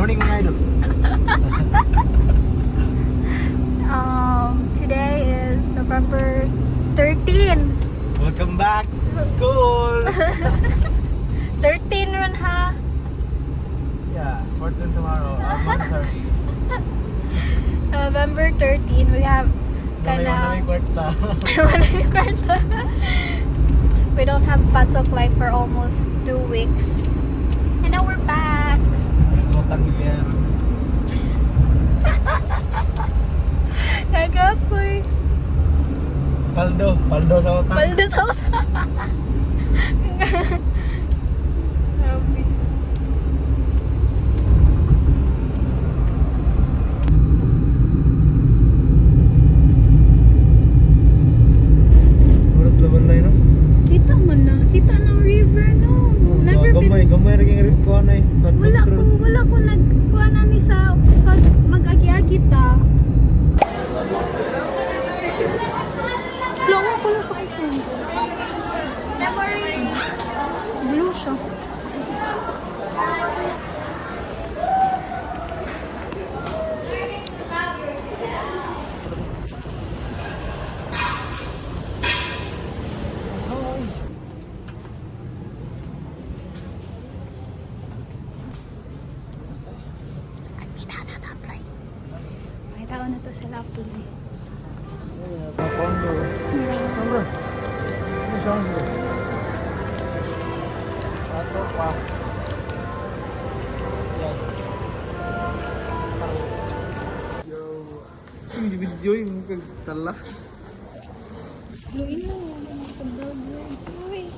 morning mga idol. Today is November 13. Welcome back to school. 13 run ha. Yeah, 14 tomorrow. I'm sorry. November 13 we have Namay kwarta. We don't have pasok like for almost 2 weeks. And now we're back. Utang year. Nagapoy. Paldo sa utang. Paldo sa utang. Grabe. Urot laban na no. Kita man na. Kita ng river no. Never been. Gamay rin ko anay. Wala ko nagkuha na ni sa pag mag-agi-agi ta. Lawa ko na sa iPhone. Memories. Blue siya. May tao na to sa laptop eh. Papondo. Sombra. Ano sombra? Ato pa. Yo. Ini video yung kagtala. Luin mo. Tagdag mo. Uy.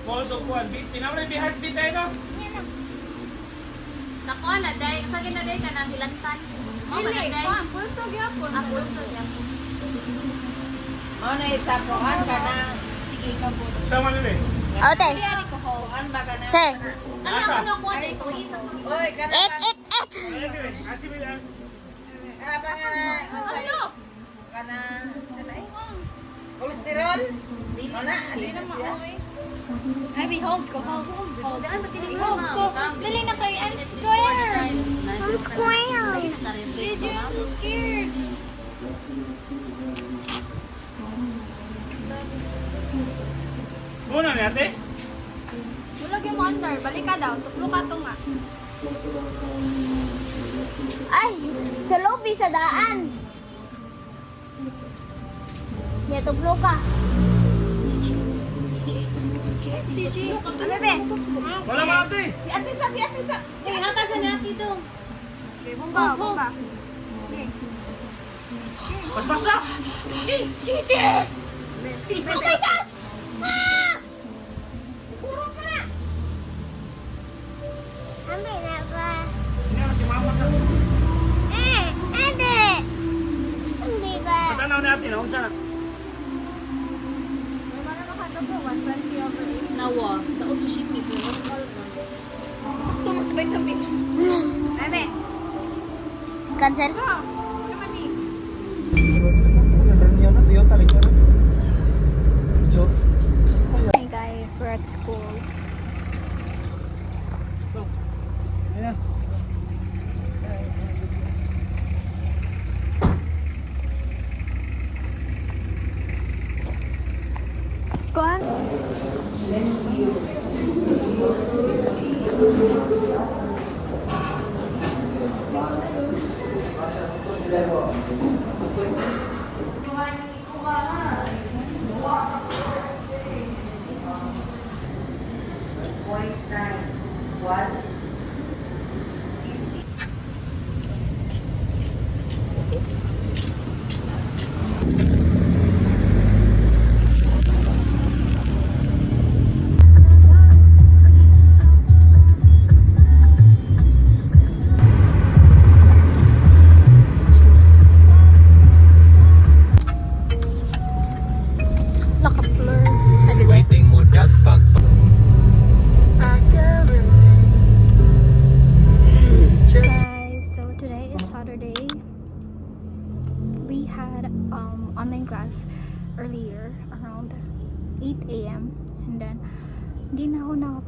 Balls of one beat. Pinamay heartbeat tayo no? Sa kuan na day, sa ginaday ka nang hilantan. Oh, Dili, day. kuan, pulso gyapon. Pulso gyapon. Ano na isapuan ka na? Sige ka po. Sama nila eh. Ote. Kuhan ba ka na? Te. Ano Asa? ako na kuan day so isa. Uy, ka na Et ba? et et. Anyway, asin mo yan. Ano ba nga na? Ano? Ka na? Ano eh? Kolesterol? Ano na? Alin na siya? Abby, hold ko, hold. Hold Hold ko. Dali na kayo. I'm scared. I'm scared. Did you not so scared? Muna ni ate. Bulog yung wonder. Balik ka daw. Tuklo ka to nga. Ay, sa lobby sa daan. Ya tublo ka. Si G. Ano be? Wala mga ate. Si Ate Sa, si Ate Sa. Sige, hakasan na dito. Bumba, bumba. Mas basa. Oh my gosh! Ah! Hindi na si mama sa. Hindi ba? Patanaw natin. Naun sa. May mana makatapo. 120 over 8. Nawa, daot sa shipment. Sakto mas vitamins. Ate. Cancel? Oh, naman eh. Yan na Toyota rin ka. Joke. Hey guys, we're at school. Ayan. Kuan?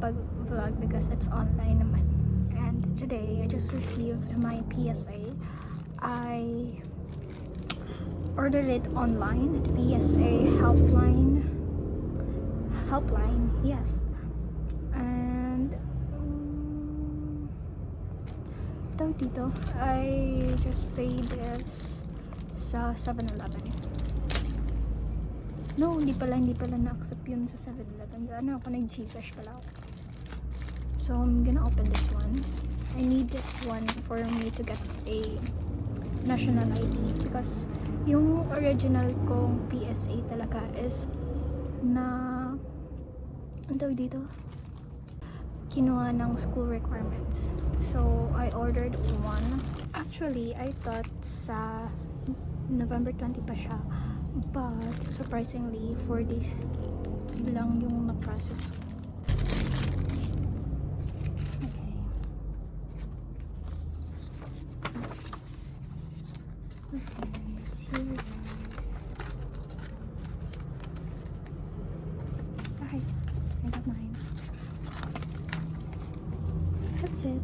makapag-vlog because it's online naman. And today, I just received my PSA. I ordered it online at PSA helpline, yes. And tawag dito, I just paid this sa 7-Eleven. No, hindi pala na-accept yun sa 7-Eleven. Ano ako, nag-Gcash pala ako. So, I'm gonna open this one. I need this one for me to get a national ID because yung original kong PSA talaga is na ang tawag dito? Kinuha ng school requirements. So, I ordered one. Actually, I thought sa November 20 pa siya. But, surprisingly, 4 days lang yung na-process. Okay. Okay, it's here, guys. Okay, I got mine. That's it.